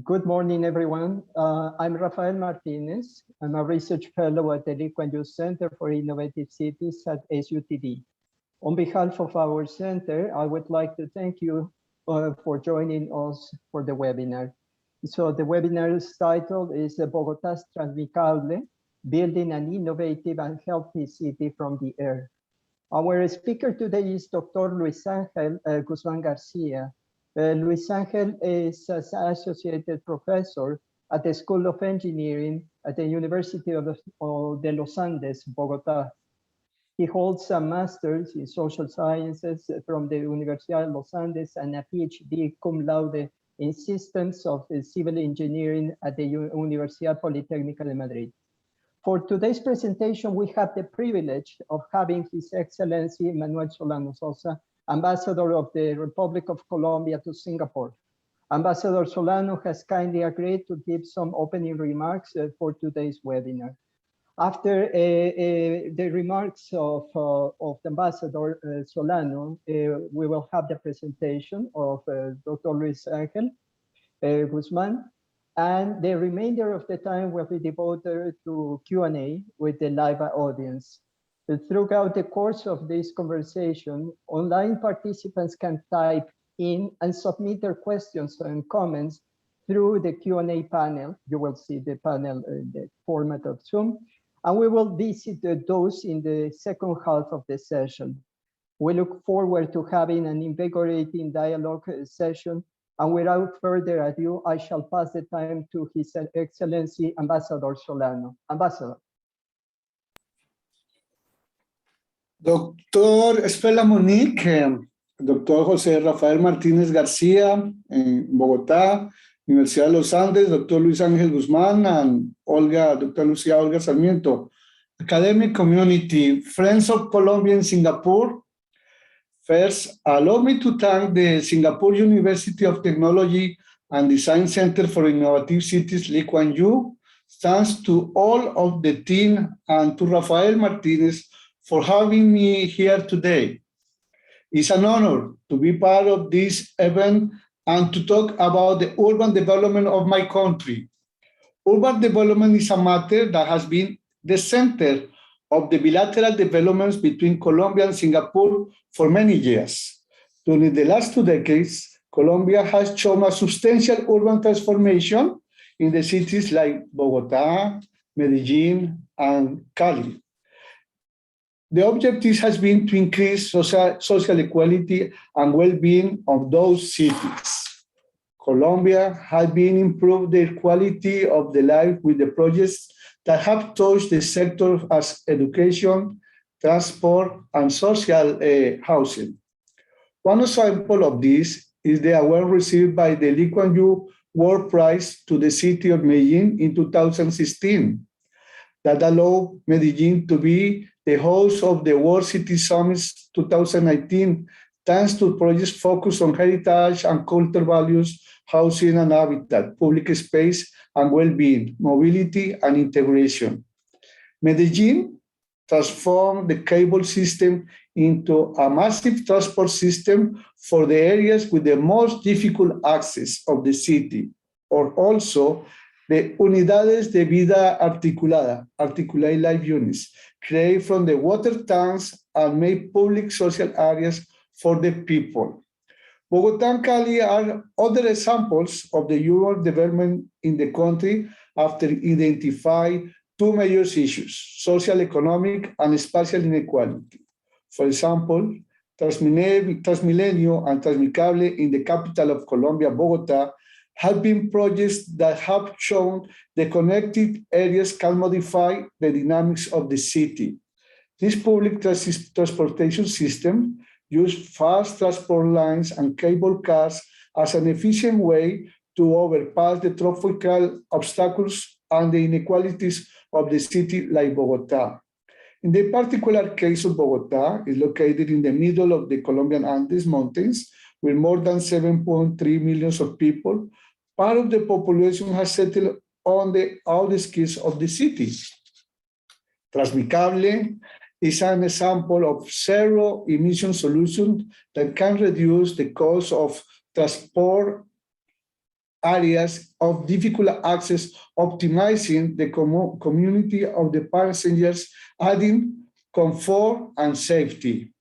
Good morning, everyone. I'm Rafael Martinez. I'm a research fellow at the Lee Kuan Yew Center for Innovative Cities at SUTD. On behalf of our center, I would like to thank you for joining us for the webinar. So the webinar's title is Bogotá's TransMiCable, Building an Innovative and Healthy City from the Air. Our speaker today is Dr. Luis Angel Guzman Garcia. Luis Angel is an associated professor at the School of Engineering at the University of de los Andes, Bogotá. He holds a master's in social sciences from the Universidad de los Andes and a PhD cum laude in systems of civil engineering at the Universidad Politécnica de Madrid. For today's presentation, we have the privilege of having His Excellency Manuel Solano Sosa, Ambassador of the Republic of Colombia to Singapore. Ambassador Solano has kindly agreed to give some opening remarks for today's webinar. After the remarks of Ambassador Solano, we will have the presentation of Dr. Luis Angel Guzman, and the remainder of the time will be devoted to Q&A with the live audience. Throughout the course of this conversation, online participants can type in and submit their questions and comments through the Q&A panel. You will see the panel in the format of Zoom, and we will visit those in the second half of the session. We look forward to having an invigorating dialogue session, and without further ado, I shall pass the time to His Excellency Ambassador Solano. Ambassador. Doctor Estela Monique, doctor José Rafael Martínez García en Bogotá, Universidad de los Andes, doctor Luis Ángel Guzmán, and Dr. Lucia Olga Sarmiento, academic community, friends of Colombia and Singapore. First, allow me to thank the Singapore University of Technology and Design Center for Innovative Cities, Lee Kuan Yew. Thanks to all of the team and to Rafael Martinez for having me here today. It's an honor to be part of this event and to talk about the urban development of my country. Urban development is a matter that has been the center of the bilateral developments between Colombia and Singapore for many years. During the last 2 decades, Colombia has shown a substantial urban transformation in the cities like Bogotá, Medellín, and Cali. The objective has been to increase social equality and well-being of those cities. Colombia has been improved the quality of the life with the projects that have touched the sector as education, transport, and social housing. One example of this is the award received by the Lee Kuan Yew World Prize to the city of Medellín in 2016 that allowed Medellín to be the host of the World City Summits 2019, thanks to projects focused on heritage and cultural values, housing and habitat, public space and well-being, mobility and integration. Medellín transformed the cable system into a massive transport system for the areas with the most difficult access of the city, or also the Unidades de Vida Articulada, Articulated Life Units, created from the water tanks and made public social areas for the people. Bogotá and Cali are other examples of the urban development in the country after identifying two major issues, social, economic, and spatial inequality. For example, Transmilenio and TransMiCable in the capital of Colombia, Bogotá, have been projects that have shown the connected areas can modify the dynamics of the city. This public transportation system use fast transport lines and cable cars as an efficient way to overpass the traffic obstacles and the inequalities of the city like Bogotá. In the particular case of Bogotá, is located in the middle of the Colombian Andes Mountains with more than 7.3 million of people. Part of the population has settled on the outskirts of the city. TransMiCable is an example of zero-emission solution that can reduce the cost of transport areas of difficult access, optimizing the community of the passengers, adding comfort and safety.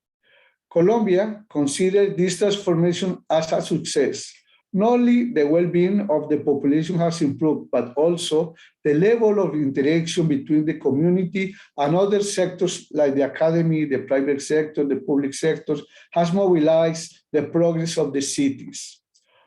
Colombia considers this transformation as a success. Not only the well-being of the population has improved, but also the level of interaction between the community and other sectors like the academy, the private sector, the public sector, has mobilized the progress of the cities.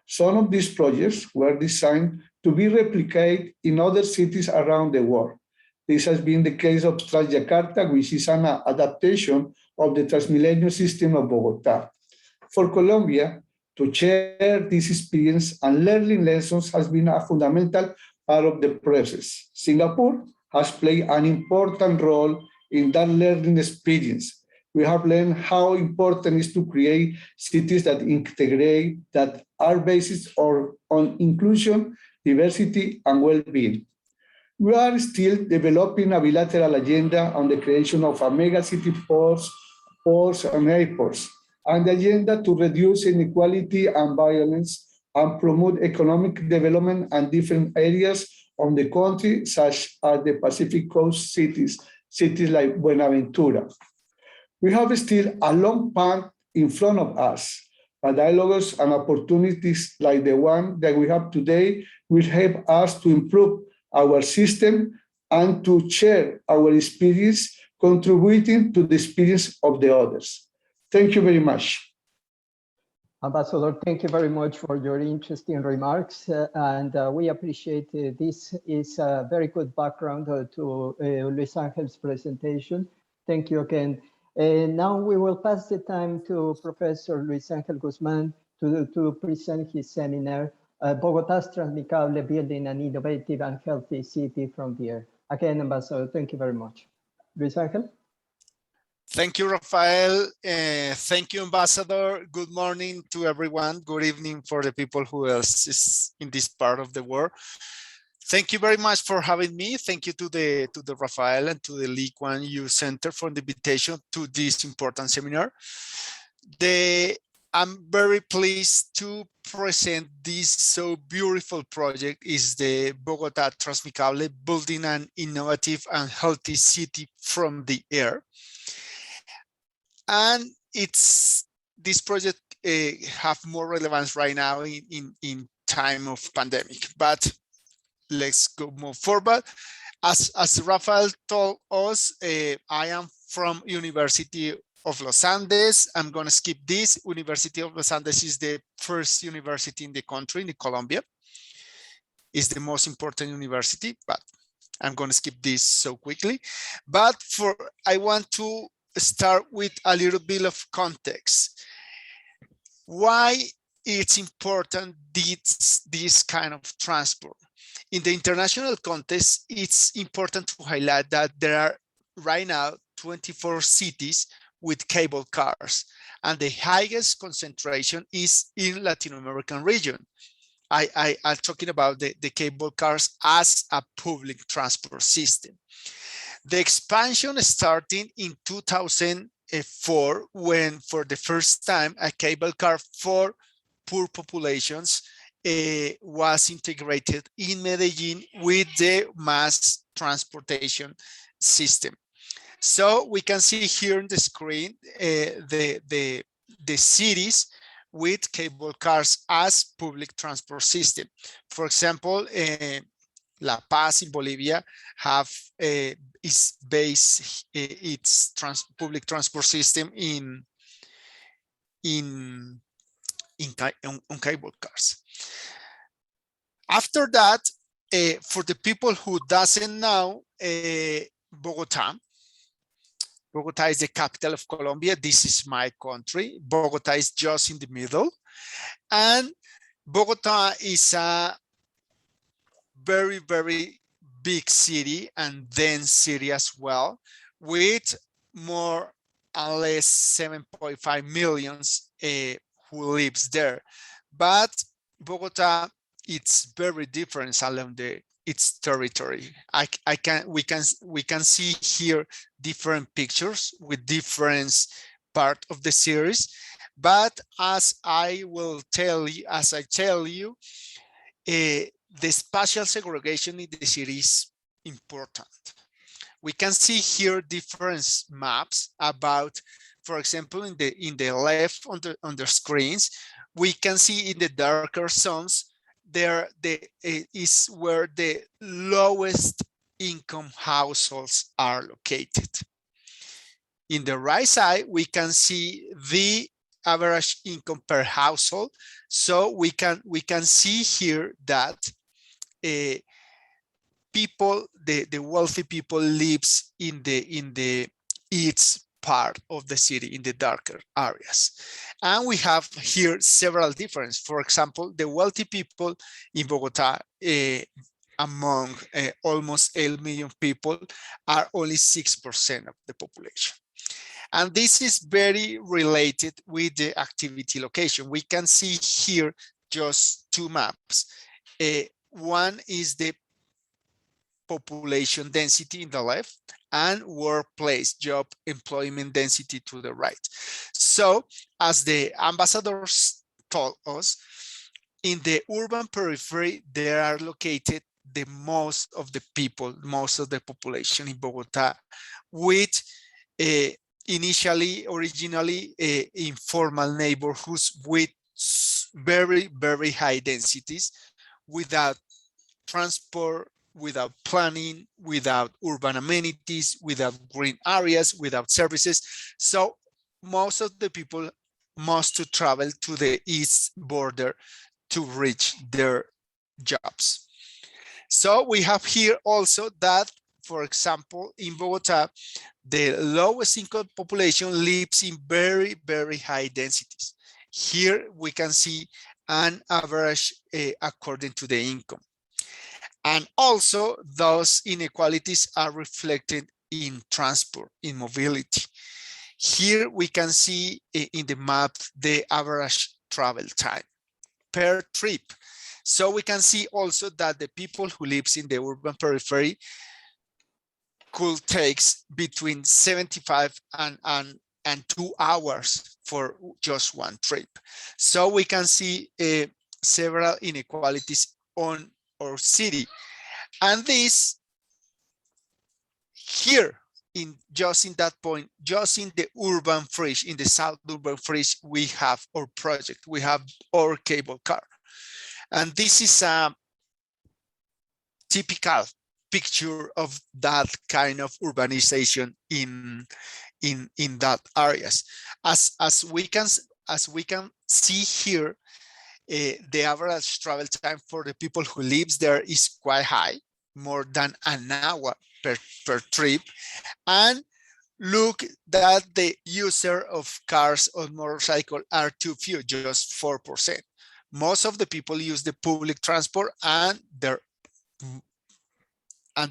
Some of these projects were designed to be replicated in other cities around the world. This has been the case of Transjakarta, which is an adaptation of the TransMilenio system of Bogotá. For Colombia, to share this experience and learning lessons has been a fundamental part of the process. Singapore has played an important role in that learning experience. We have learned how important it is to create cities that integrate, that are based on inclusion, diversity, and well-being. We are still developing a bilateral agenda on the creation of a mega-city ports and airports, and the agenda to reduce inequality and violence and promote economic development in different areas of the country, such as the Pacific Coast cities like Buenaventura. We have still a long path in front of us, but dialogues and opportunities like the one that we have today will help us to improve our system and to share our experience, contributing to the experience of the others. Thank you very much. Ambassador, thank you very much for your interesting remarks. We appreciate this is a very good background to Luis Angel's presentation. Thank you again. Now we will pass the time to Professor Luis Angel Guzman to present his seminar, Bogotá's TransMiCable, Building an Innovative and Healthy City from the Air. Again, Ambassador, thank you very much. Luis Angel? Thank you, Rafael. Thank you, Ambassador. Good morning to everyone. Good evening for the people who else is in this part of the world. Thank you very much for having me. Thank you to the Rafael and to the Lee Kuan Yew Center for the invitation to this important seminar. I'm very pleased to present this so beautiful project is the Bogotá TransMiCable, Building an Innovative and Healthy City from the Air. And this project have more relevance right now in time of pandemic, but let's go move forward. As Rafael told us, I am from University of Los Andes. I'm going to skip this. University of Los Andes is the first university in the country, in Colombia. It's the most important university, but I'm going to skip this so quickly. But I want to start with a little bit of context. Why it's important this kind of transport. In the international context, it's important to highlight that there are right now 24 cities with cable cars, and the highest concentration is in Latin American region. I'm talking about the cable cars as a public transport system. The expansion starting in 2004, when for the first time a cable car for poor populations was integrated in Medellin with the mass transportation system. So we can see here on the screen the cities with cable cars as public transport system. For example, La Paz in Bolivia have its base its public transport system on cable cars. After that, for the people who doesn't know, Bogotá is the capital of Colombia. This is my country. Bogotá is just in the middle, and Bogotá is a very, very big city and dense city as well, with more or less 7.5 million who lives there. But Bogotá, it's very different along its territory. We can see here different pictures with different part of the series. But as I tell you, the spatial segregation in the city is important. We can see here different maps about, for example, in the left on the screens, we can see in the darker zones there is where the lowest income households are located. In the right side, we can see the average income per household. So we can see here that people, the wealthy people lives in the east part of the city, in the darker areas. And we have here several differences. For example, the wealthy people in Bogota, among almost 8 million people, are only 6% of the population. And this is very related with the activity location. We can see here just two maps. One is the population density in the left and workplace job employment density to the right. So as the ambassadors told us, in the urban periphery, there are located the most of the people, most of the population in Bogota, with originally informal neighborhoods with very, very high densities, without transport, without planning, without urban amenities, without green areas, without services. So most of the people must to travel to the east border to reach their jobs. So we have here also that, for example, in Bogota, the lowest income population lives in very, very high densities. Here we can see an average according to the income. And also those inequalities are reflected in transport, in mobility. Here we can see in the map the average travel time per trip. So we can see also that the people who lives in the urban periphery could take between 75 and 2 hours for just one trip. So we can see several inequalities on our city. And this here, just in that point, just in the urban fringe, in the south urban fringe, we have our project, we have our cable car. And this is a typical picture of that kind of urbanization in that areas. As we can see here, the average travel time for the people who lives there is quite high, more than an hour per trip. And look that the user of cars or motorcycle are too few, just 4%. Most of the people use the public transport, and the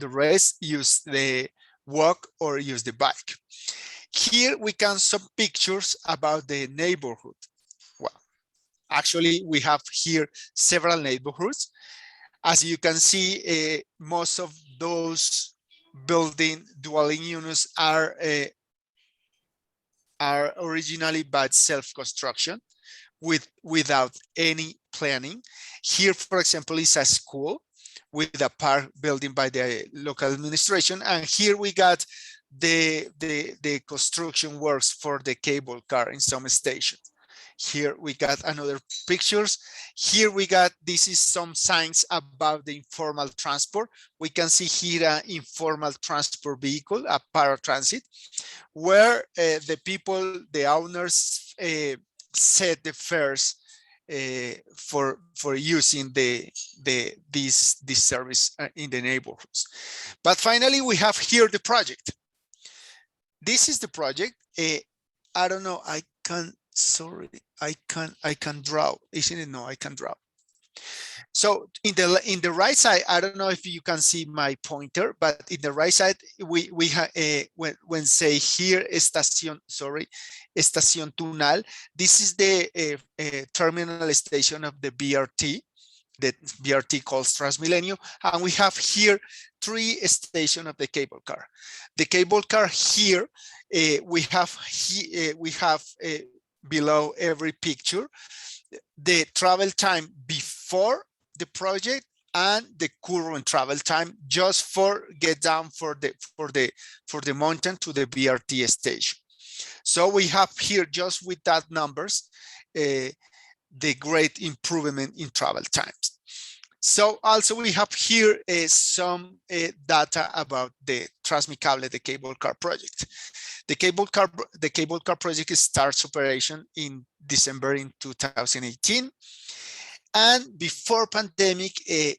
rest use the walk or use the bike. Here we can some pictures about the neighborhood. Well, actually we have here several neighborhoods. As you can see, most of those dwelling units are originally by self-construction without any planning. Here, for example, is a school with a park building by the local administration. And here we got the construction works for the cable car in some stations. Here we got another pictures. Here we got, this is some signs about the informal transport. We can see here an informal transport vehicle, a paratransit, where the people, the owners set the fares for using this service in the neighborhoods. But finally, we have here the project. This is the project. I don't know, I can draw, isn't it? No, I can draw. So in the right side, I don't know if you can see my pointer, but in the right side, we have when say here estación Tunal. This is the terminal station of the BRT. The BRT calls Transmilenio, and we have here 3 stations of the cable car. The cable car here, we have below every picture the travel time before the project and the current travel time just for get down for the mountain to the BRT station. So we have here, just with that numbers, the great improvement in travel times. So also we have here some data about the TransMiCable, the cable car project. The cable car project starts operation in December in 2018. And before pandemic, it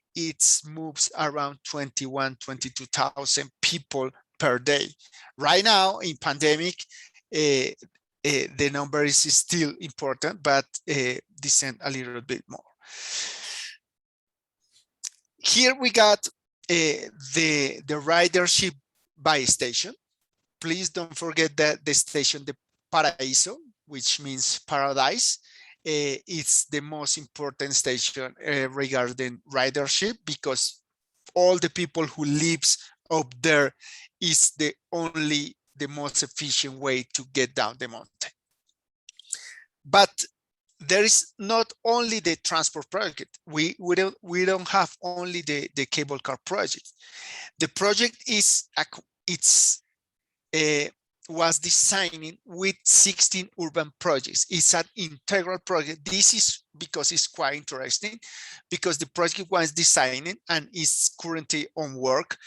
moves around 22,000 people per day. Right now in pandemic, the number is still important, but descend a little bit more. Here we got the ridership by station. Please don't forget that the station, the Paraíso, which means paradise, it's the most important station regarding ridership, because all the people who lives up there is the most efficient way to get down the mountain. But there is not only the transport project. We don't have only the cable car project. The project was designing with 16 urban projects. It's an integral project. This is because it's quite interesting, because the project was designing and is currently on work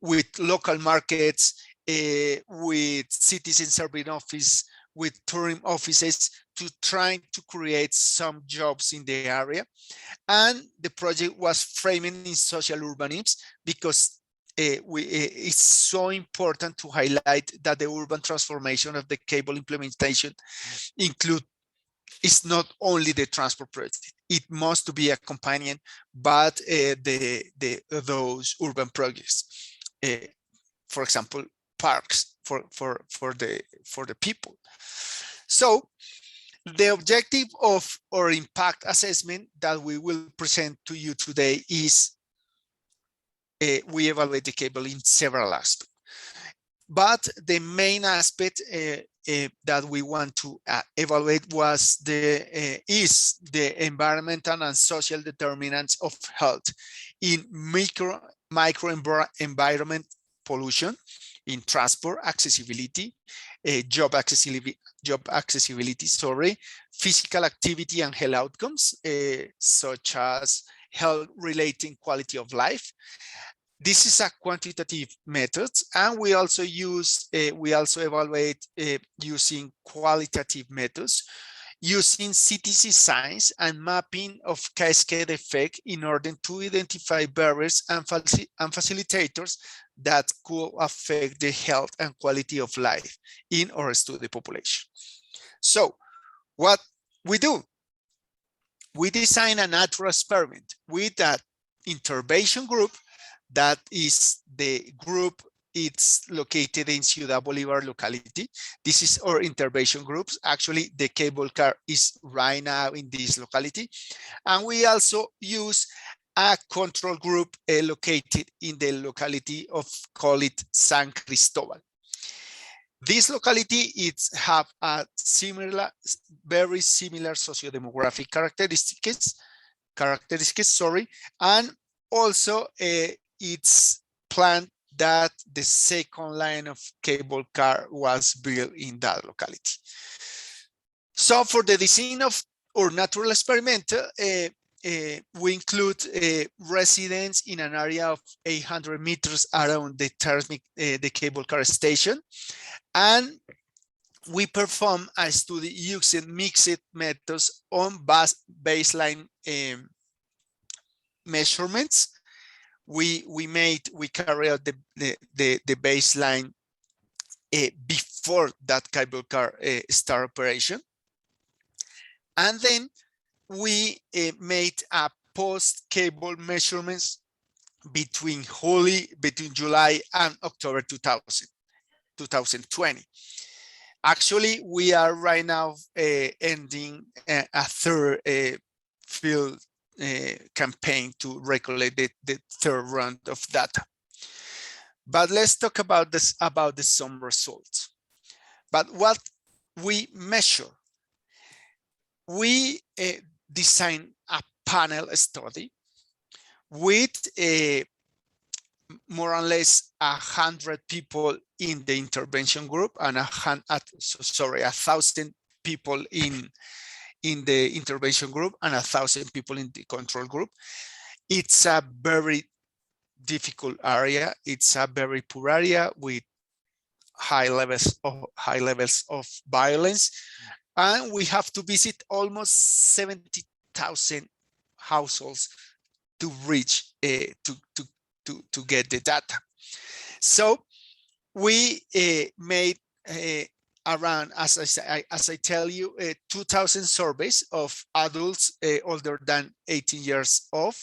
with local markets, with citizen serving office, with tourism offices, to trying to create some jobs in the area. And the project was framing in social urbanism, because it's so important to highlight that the urban transformation of the cable implementation is not only the transport project. It must be accompanied by those urban projects. For example, parks for the people. So the objective of our impact assessment that we will present to you today is we evaluate the cable in several aspects. But the main aspect that we want to evaluate is the environmental and social determinants of health in microenvironment pollution, in transport accessibility, job accessibility, physical activity and health outcomes, such as health relating quality of life. This is a quantitative method, and we also evaluate using qualitative methods, using CTC science and mapping of cascade effect in order to identify barriers and facilitators that could affect the health and quality of life in our study population. So what we do, we design a natural experiment with that intervention group. That is the group, it's located in Ciudad Bolivar locality. This is our intervention groups. Actually, the cable car is right now in this locality. And we also use a control group located in the locality of, call it San Cristobal. This locality have a very similar socio-demographic characteristics, and also it's planned that the second line of cable car was built in that locality. So for the design of our natural experiment, we include residents in an area of 800 meters around the cable car station. And we perform a study using mixed methods on baseline measurements. We carry out the baseline before that cable car start operation, and then we made a post cable measurements between July and October 2020. Actually, we are right now ending a third field campaign to recollect the third round of data. But let's talk about some results. But what we measure, we design a panel study with more or less 100 people in the intervention group and 1,000 people in the intervention group and 1,000 people in the control group. It's a very difficult area. It's a very poor area with high levels of violence, and we have to visit almost 70,000 households to reach to get the data. So we made around, as I tell you, 2,000 surveys of adults older than 18 years old,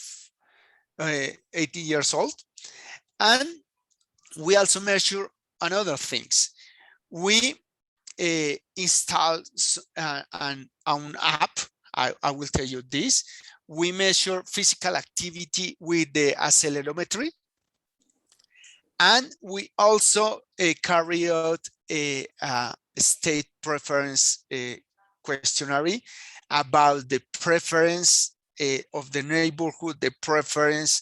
and we also measure another things. We installed an app. I will tell you this. We measure physical activity with the accelerometry, and we also carry out a state preference questionnaire about the preference of the neighborhood, the preference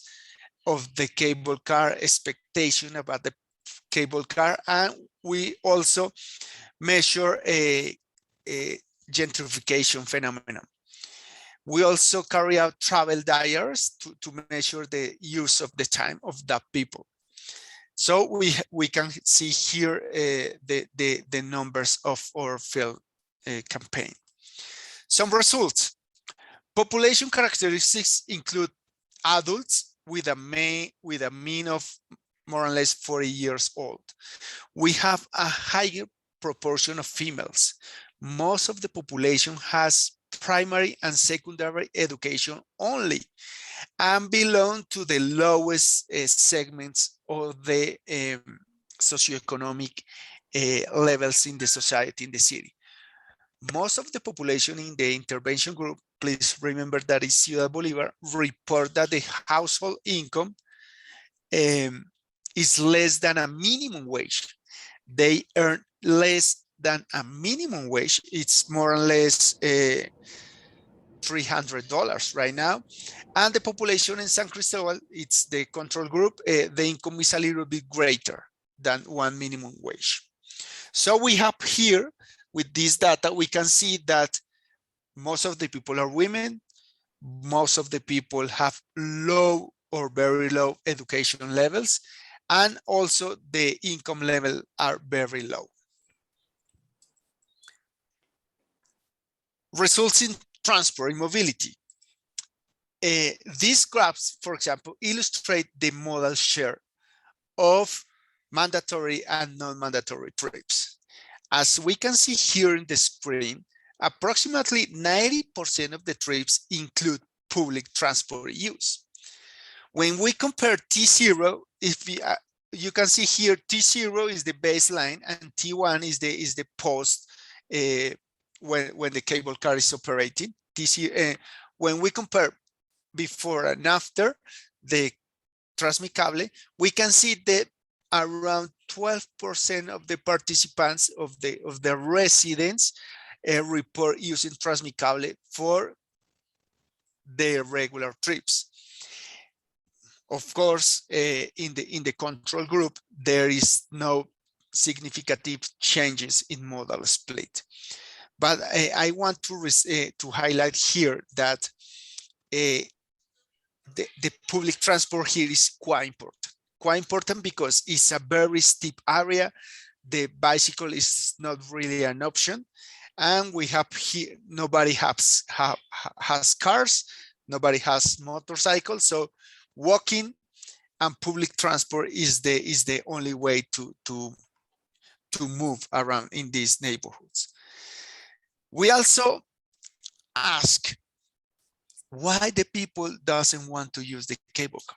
of the cable car, expectation about the cable car, and we also measure a gentrification phenomenon. We also carry out travel diaries to measure the use of the time of that people. So we can see here the numbers of our field campaign. Some results. Population characteristics include adults with a mean of more or less 40 years old. We have a higher proportion of females. Most of the population has primary and secondary education only and belong to the lowest segments of the socioeconomic levels in the society, in the city. Most of the population in the intervention group, please remember that is Ciudad Bolívar, report that the household income is less than a minimum wage. They earn less than a minimum wage. It's more or less $300 right now. And the population in San Cristobal, it's the control group, the income is a little bit greater than one minimum wage. So we have here, with this data, we can see that most of the people are women. Most of the people have low or very low education levels, and also the income level are very low. Results in transport and mobility. These graphs, for example, illustrate the modal share of mandatory and non-mandatory trips. As we can see here in the screen, approximately 90% of the trips include public transport use. When we compare T0, if we, you can see here, T0 is the baseline and T1 is the post when the cable car is operating. When we compare before and after the TransMiCable, we can see that around 12% of the participants of the residents report using TransMiCable for their regular trips. Of course, in the control group, there is no significant changes in modal split. But I want to highlight here that the public transport here is quite important. Quite important because it's a very steep area. The bicycle is not really an option. And we have here, nobody has cars, nobody has motorcycles. So walking and public transport is the only way to move around in these neighborhoods. We also ask why the people doesn't want to use the cable car.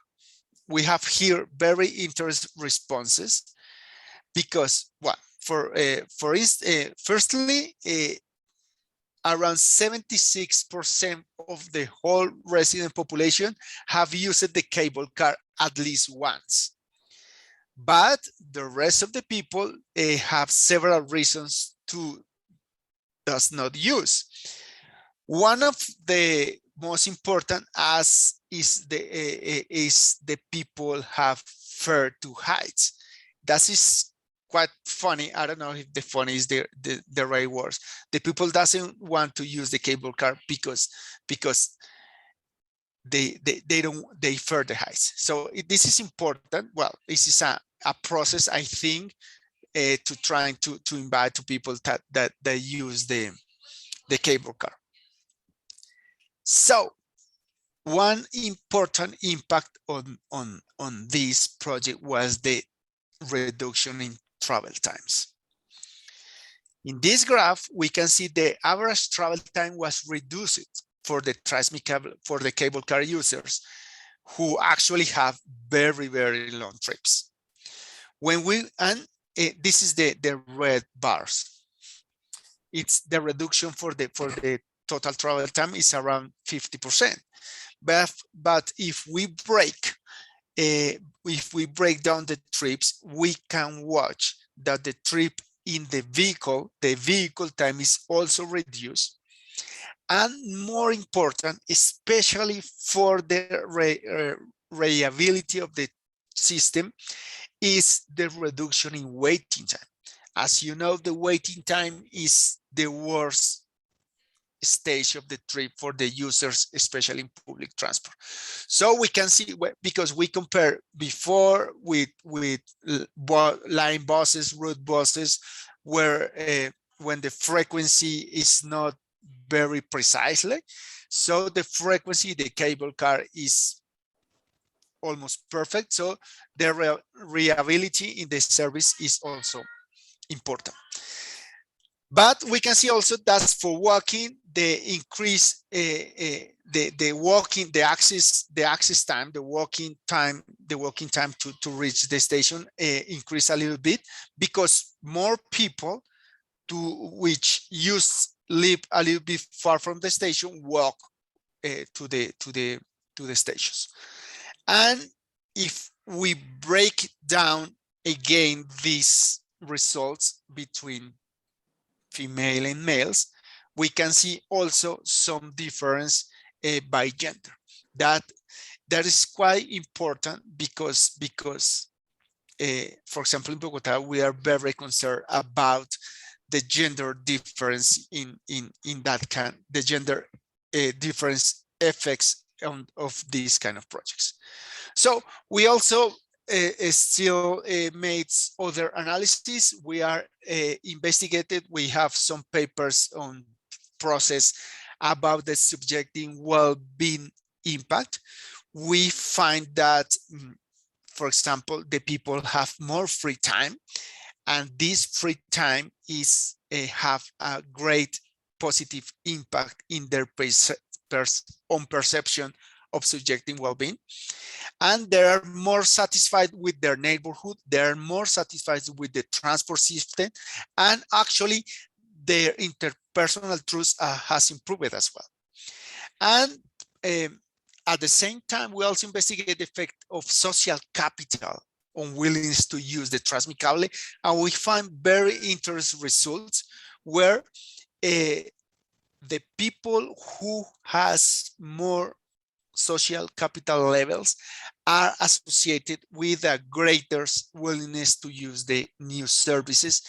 We have here very interesting responses because what? Firstly, around 76% of the whole resident population have used the cable car at least once. But the rest of the people have several reasons to does not use. One of the most important as is the people have fear to heights. That is quite funny. I don't know if the funny is the right words. The people doesn't want to use the cable car because they fear the heights. So this is important. Well, this is a process, I think, to trying to invite to people that use the cable car. So one important impact on this project was the reduction in travel times. In this graph, we can see the average travel time was reduced for the TransMiCable, for the cable car users who actually have very, very long trips. When we, and this is the red bars. It's the reduction for the total travel time is around 50%. But if we break down the trips, we can watch that the trip in the vehicle time is also reduced. And more important, especially for the reliability of the system, is the reduction in waiting time. As you know, the waiting time is the worst stage of the trip for the users, especially in public transport. So we can see, because we compare before with line buses, route buses, where when the frequency is not very precisely, so the frequency, the cable car is almost perfect. So the reliability in the service is also important. But we can see also that for walking, the increase, the access time, the walking time to reach the station increase a little bit, because more people which live a little bit far from the station walk to the stations. And if we break down again these results between female and males, we can see also some difference by gender. That is quite important because for example, in Bogota, we are very concerned about the gender difference in that kind, the gender difference effects of these kind of projects. So we also still made other analyses. We are investigated. We have some papers on process about the subjective well-being impact. We find that, for example, the people have more free time, and this free time is have a great positive impact in their own perception of subjective well-being. And they are more satisfied with their neighborhood. They are more satisfied with the transport system, and actually their interpersonal trust has improved as well. And at the same time, we also investigate the effect of social capital on willingness to use the TransMiCable, and we find very interesting results where the people who has more social capital levels are associated with a greater willingness to use the new services.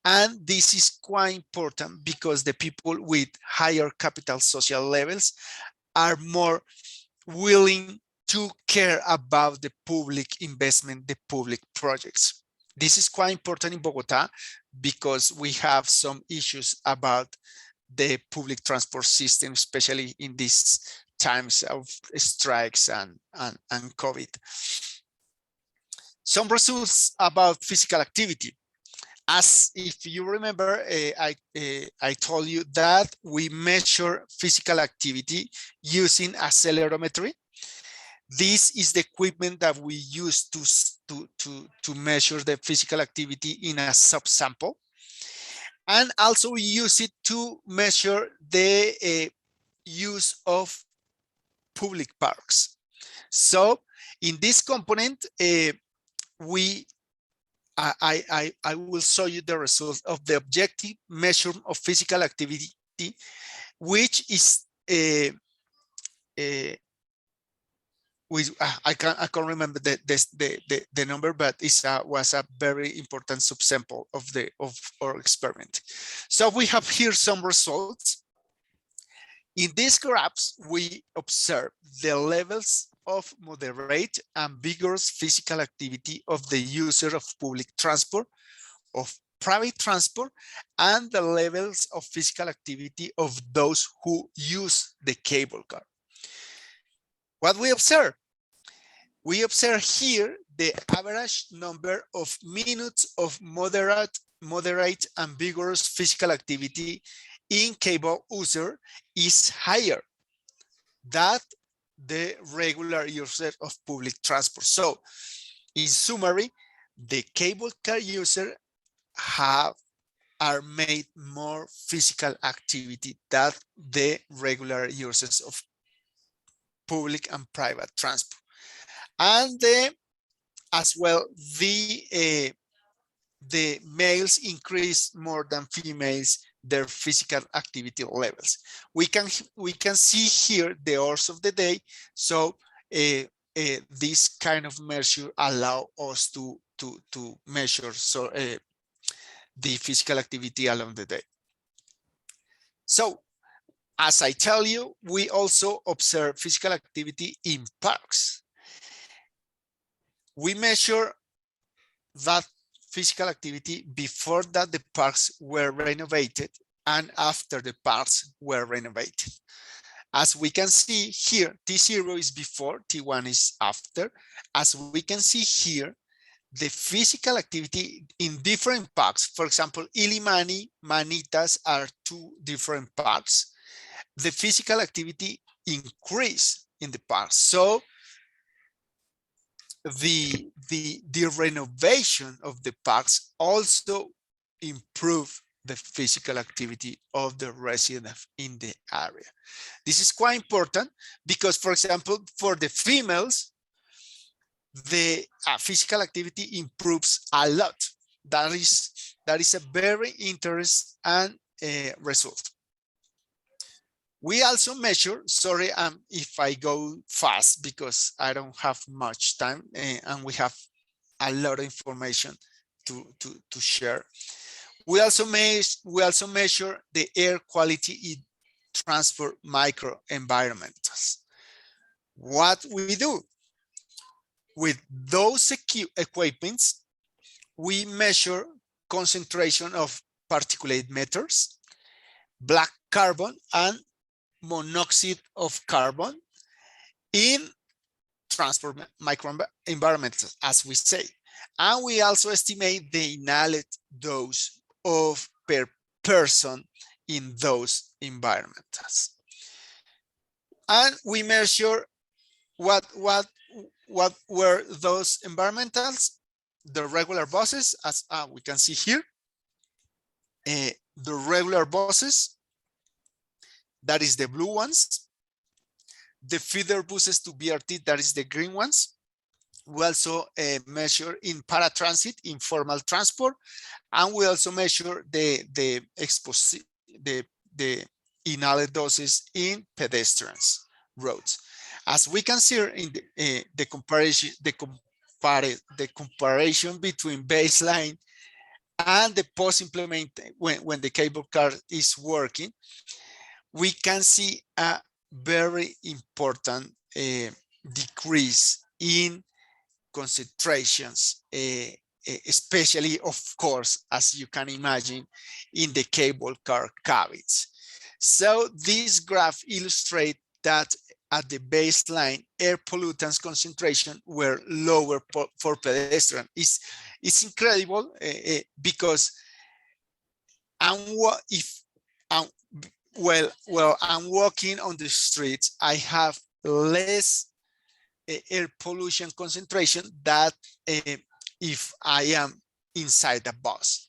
And this is quite important because the people with higher capital social levels are more willing to care about the public investment, the public projects. This is quite important in Bogota because we have some issues about the public transport system, especially in these times of strikes and COVID. Some results about physical activity. As if you remember, I told you that we measure physical activity using accelerometry. This is the equipment that we use to measure the physical activity in a subsample. And also we use it to measure the use of public parks. So in this component, I will show you the result of the objective measure of physical activity, which is I can't remember the number, but it was a very important subsample of our experiment. So we have here some results. In these graphs, we observe the levels of moderate and vigorous physical activity of the user of public transport, of private transport, and the levels of physical activity of those who use the cable car. What we observe? We observe here the average number of minutes of moderate and vigorous physical activity in cable user is higher than the regular user of public transport. So, in summary, the cable car user are made more physical activity than the regular users of public and private transport. And as well, the males increase more than females their physical activity levels. We can see here the hours of the day. So this kind of measure allow us to measure the physical activity along the day. So as I tell you, we also observe physical activity in parks. We measure that physical activity before that the parks were renovated and after the parks were renovated. As we can see here, T0 is before, T1 is after. As we can see here, the physical activity in different parks, for example, Illimani, Manitas are two different parks. The physical activity increased in the parks. So the renovation of the parks also improve the physical activity of the residents in the area. This is quite important because, for example, for the females, the physical activity improves a lot. That is a very interesting and result. We also measure, sorry if I go fast because I don't have much time and we have a lot of information to share. We also measure the air quality in transport microenvironments. What we do with those equipments, we measure concentration of particulate matters, black carbon, and monoxide of carbon in transport microenvironments, as we say. And we also estimate the inhaled dose of per person in those environments. And we measure what were those environmentals, the regular buses, as we can see here, the regular buses, that is the blue ones, the feeder buses to BRT, that is the green ones. We also measure in paratransit, informal transport, and we also measure the inhaled doses in pedestrians roads. As we can see in the comparison between baseline and the post-implement when the cable car is working, we can see a very important decrease in concentrations, especially, of course, as you can imagine, in the cable car cabins. So this graph illustrates that at the baseline, air pollutants concentration were lower for pedestrians. It's incredible because I'm walking on the streets, I have less air pollution concentration than if I am inside the bus.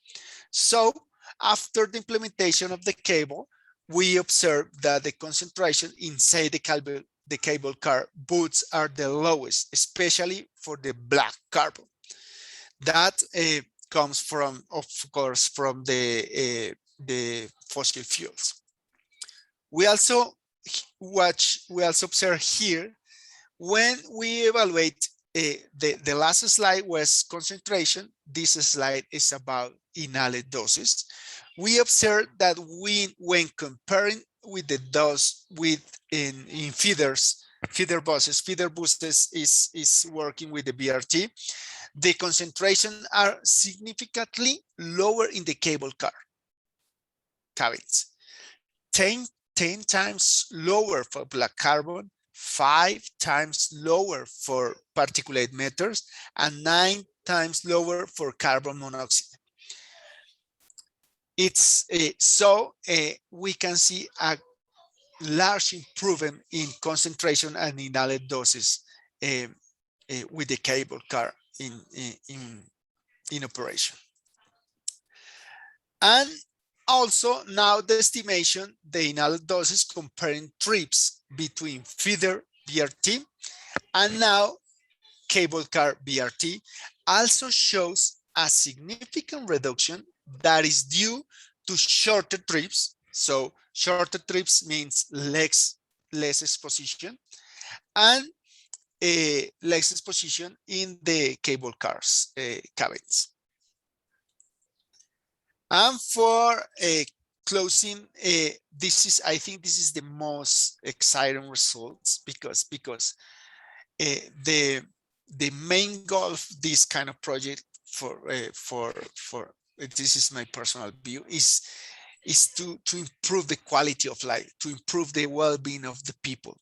So after the implementation of the cable, we observe that the concentration inside the cable car booths are the lowest, especially for the black carbon. That comes from, of course, from the fossil fuels. We also what we also observe here, when we evaluate the last slide was concentration. This slide is about inhaled doses. We observe that when comparing with the dose in feeder buses is working with the BRT, the concentration are significantly lower in the cable car cabins. 10 times lower for black carbon, 5 times lower for particulate matters, and 9 times lower for carbon monoxide. It's we can see a large improvement in concentration and inhaled doses with the cable car in operation. And also now the estimation, the inhaled doses comparing trips between feeder BRT and now cable car BRT also shows a significant reduction that is due to shorter trips. So shorter trips means less exposition, and less exposition in the cable cars cabins. And for closing, I think this is the most exciting results because the main goal of this kind of project for this is my personal view, is to improve the quality of life, to improve the well-being of the people.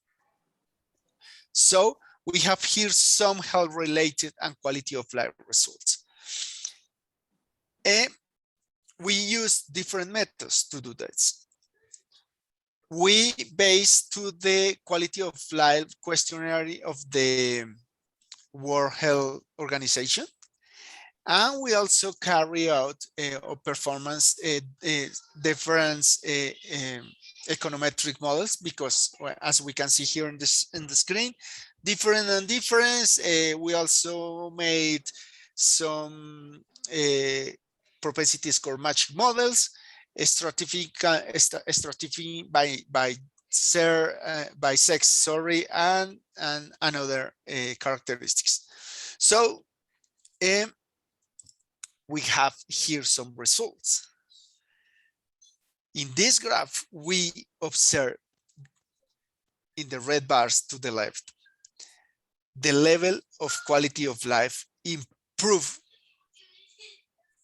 So we have here some health-related and quality of life results. We use different methods to do this. We base to the quality of life questionnaire of the World Health Organization. And we also carry out performance difference econometric models, because as we can see here in the screen, different and difference. We also made some propensity score matching models, stratifying by sex, sorry, and other characteristics. So we have here some results. In this graph, we observe in the red bars to the left, the level of quality of life improve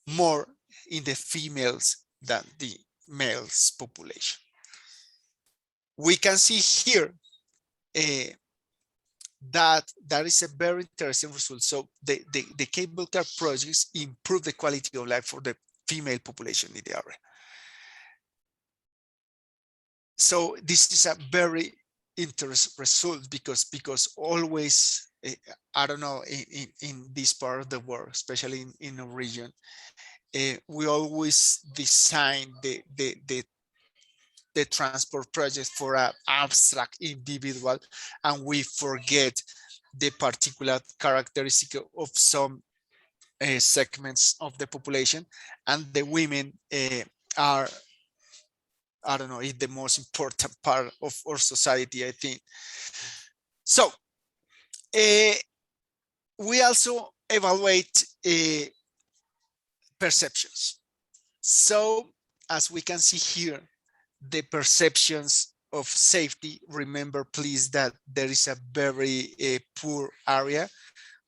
more in the females than the males population. We can see here that is a very interesting result. So the cable car projects improve the quality of life for the female population in the area. So this is a very interesting result because always, I don't know, in this part of the world, especially in a region, we always design the transport project for an abstract individual, and we forget the particular characteristic of some segments of the population, and the women are, I don't know, the most important part of our society, I think. So we also evaluate perceptions. So as we can see here, the perceptions of safety, remember please that there is a very poor area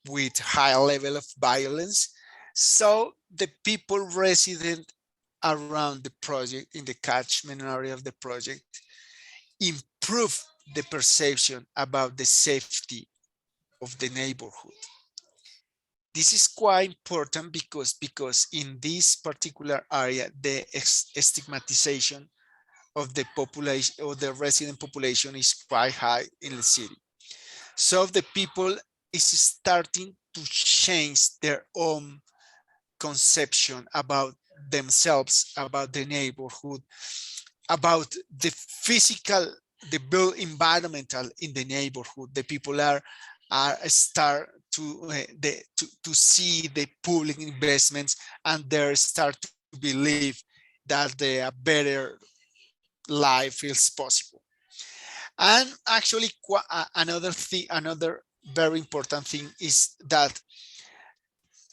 with high level of violence. So the people resident around the project, in the catchment area of the project, improve the perception about the safety of the neighborhood. This is quite important because in this particular area, the stigmatization of the population or the resident population is quite high in the city. So the people is starting to change their own conception about themselves, about the neighborhood, about the physical, the built environmental in the neighborhood. The people are start to see the public investments, and they start to believe that a better life is possible. And actually, another very important thing is that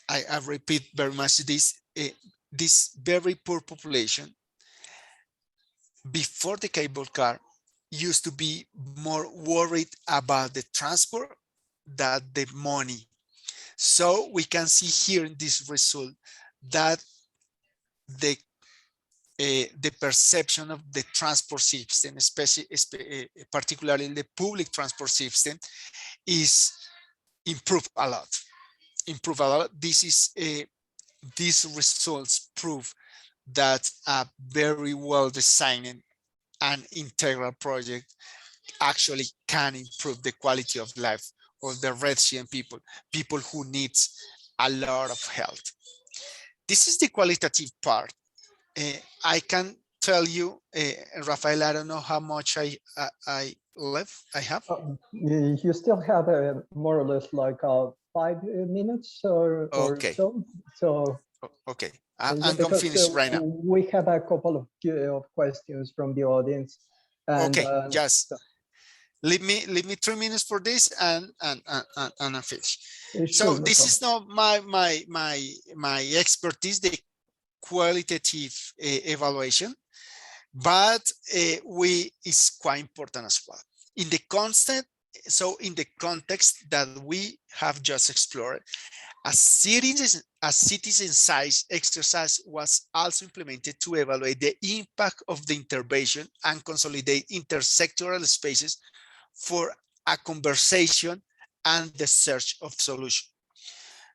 I repeat very much this very poor population before the cable car used to be more worried about the transport than the money. So we can see here in this result that the perception of the transport system, particularly the public transport system, is improved a lot. These results prove that a very well designed and integral project actually can improve the quality of life of the resident people who needs a lot of help. This is the qualitative part. I can tell you, Rafael, I don't know how much I have. You still have more or less like 5 minutes or so. So okay, I'm gonna finish right now. We have a couple of questions from the audience. And, okay, just leave me 3 minutes for this and I'm finished. Sure, so this is not my expertise, the qualitative evaluation, but is quite important as well in the context. So in the context that we have just explored, a citizen size exercise was also implemented to evaluate the impact of the intervention and consolidate intersectoral spaces for a conversation and the search of solution.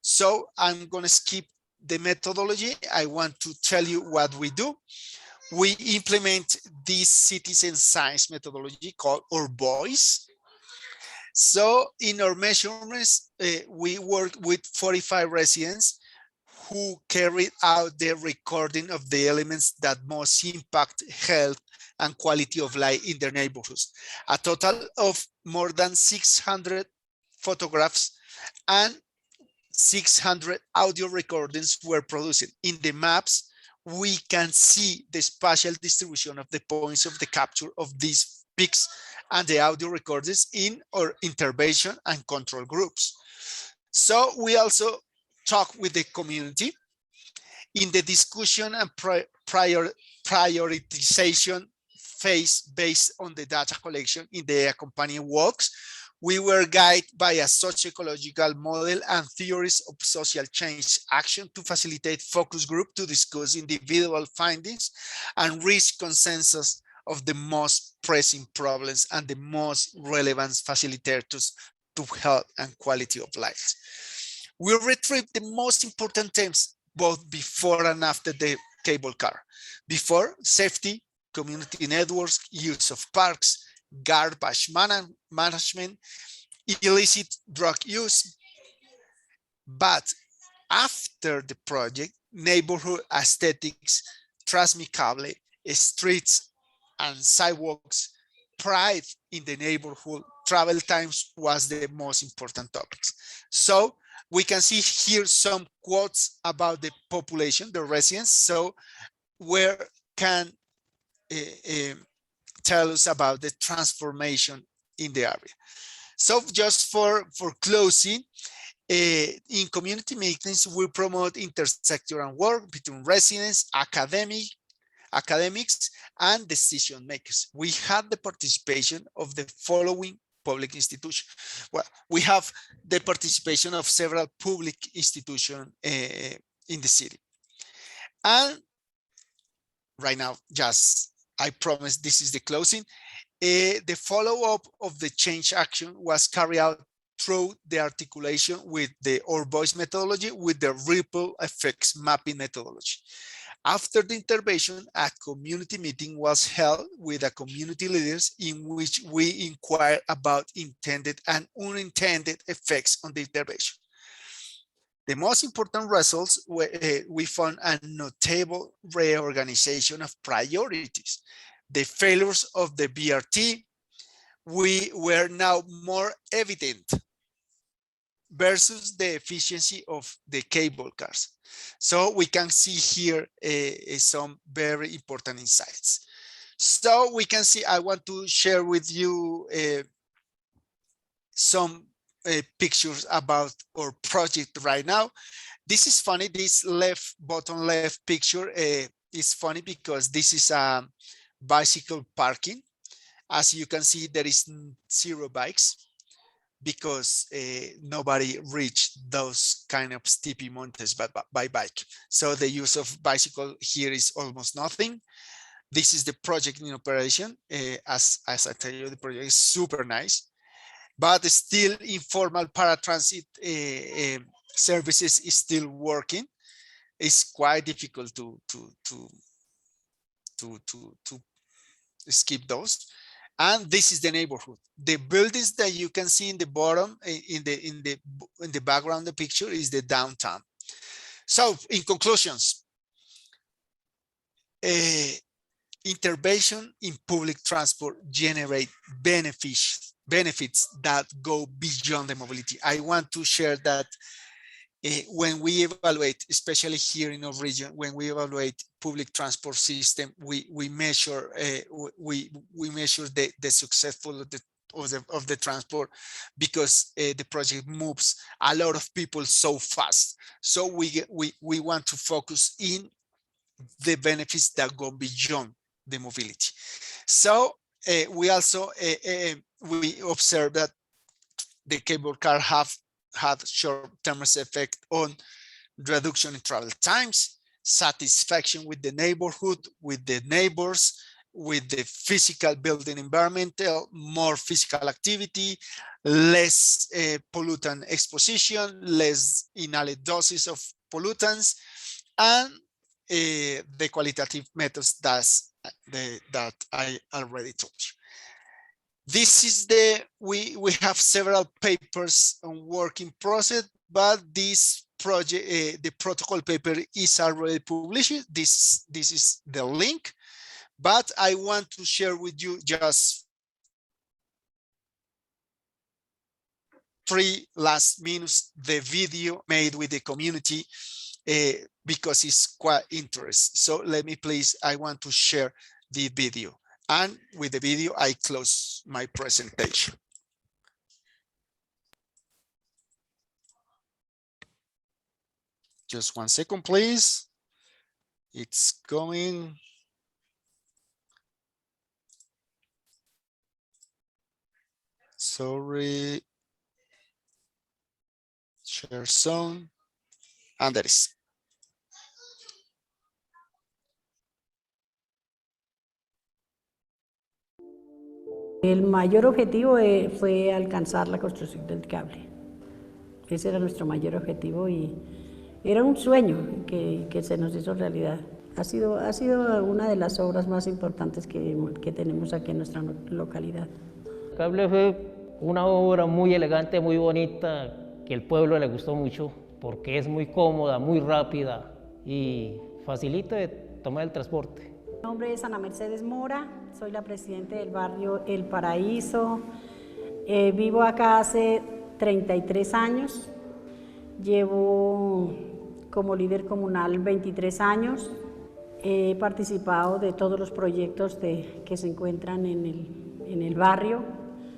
So I'm going to skip the methodology. I want to tell you what we do. We implement this citizen science methodology called our voice. So in our measurements, we work with 45 residents who carried out the recording of the elements that most impact health and quality of life in their neighborhoods. A total of more than 600 photographs and 600 audio recordings were produced. In the maps, we can see the spatial distribution of the points of the capture of these peaks and the audio recordings in our intervention and control groups. So we also talk with the community in the discussion and prioritization phase based on the data collection in the accompanying walks. We were guided by a socio-ecological model and theories of social change action to facilitate focus group to discuss individual findings and reach consensus of the most pressing problems and the most relevant facilitators to health and quality of life. We retrieved the most important themes both before and after the cable car. Before, safety, community networks, use of parks, garbage management, illicit drug use. But after the project, neighborhood aesthetics, TransMiCable, streets and sidewalks, pride in the neighborhood, travel times was the most important topics. So we can see here some quotes about the population, the residents. So where can tell us about the transformation in the area. So just for closing, in community meetings, we promote intersectoral work between residents, academics, and decision makers. We had the participation of the following public institutions. Well, we have the participation of several public institutions in the city. And right now, just I promise this is the closing. The follow-up of the change action was carried out through the articulation with the Our Voice methodology with the ripple effects mapping methodology. After the intervention, a community meeting was held with the community leaders in which we inquired about intended and unintended effects on the intervention. The most important results were, we found a notable reorganization of priorities. The failures of the BRT were now more evident versus the efficiency of the cable cars. So we can see here some very important insights. So we can see, I want to share with you some pictures about our project right now. This is funny, this bottom left picture is funny because this is a bicycle parking. As you can see, there is 0 bikes because nobody reached those kind of steepy mountains by bike. So the use of bicycle here is almost nothing. This is the project in operation. As I tell you, the project is super nice, but still informal paratransit services is still working. It's quite difficult to skip those. And this is the neighborhood. The buildings that you can see in the bottom, in the background of the picture, is the downtown. So, in conclusions, intervention in public transport generate benefits that go beyond the mobility. I want to share that when we evaluate, especially here in our region, when we evaluate public transport system, we measure the successful of the transport because the project moves a lot of people so fast. So we want to focus in the benefits that go beyond the mobility. So we also we observe that the cable car have had short-term effect on reduction in travel times, satisfaction with the neighborhood, with the neighbors, with the physical building environment, more physical activity, less pollutant exposition, less inhaled doses of pollutants, and the qualitative methods that I already told you. This is we have several papers on work in process, but this project, the protocol paper is already published. This is the link, but I want to share with you just 3 last minutes, the video made with the community because it's quite interesting. So let me please, I want to share the video. And with the video, I close my presentation. Just 1 second, please. It's going. Sorry. Share zone. And there is. El mayor objetivo fue alcanzar la construcción del cable. Ese era nuestro mayor objetivo y era un sueño que se nos hizo realidad. Ha sido una de las obras más importantes que tenemos aquí en nuestra localidad. El cable fue una obra muy elegante, muy bonita, que el pueblo le gustó mucho porque es muy cómoda, muy rápida y facilita de tomar el transporte. Mi nombre es Ana Mercedes Mora, soy la presidenta del barrio El Paraíso. Vivo acá hace 33 años, llevo como líder comunal 23 años. He participado de todos los proyectos que se encuentran en el barrio.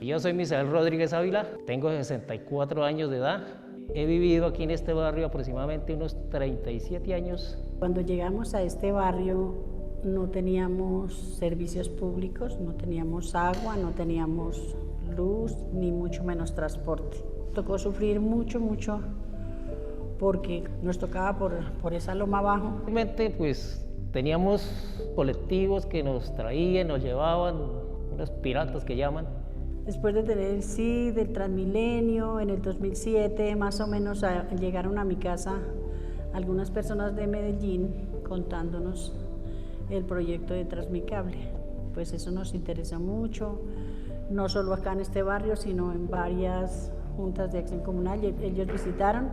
Yo soy Misael Rodríguez Ávila, tengo 64 años de edad. He vivido aquí en este barrio aproximadamente unos 37 años. Cuando llegamos a este barrio no teníamos servicios públicos, no teníamos agua, no teníamos luz, ni mucho menos transporte. Tocó sufrir mucho porque nos tocaba por esa loma abajo. Realmente pues teníamos colectivos que nos traían, nos llevaban, unos piratas que llaman. Después de tener el sí del Transmilenio, en el 2007 más o menos llegaron a mi casa algunas personas de Medellín contándonos el proyecto de TransMiCable. Pues eso nos interesa mucho, no solo acá en este barrio, sino en varias juntas de acción comunal. Ellos visitaron,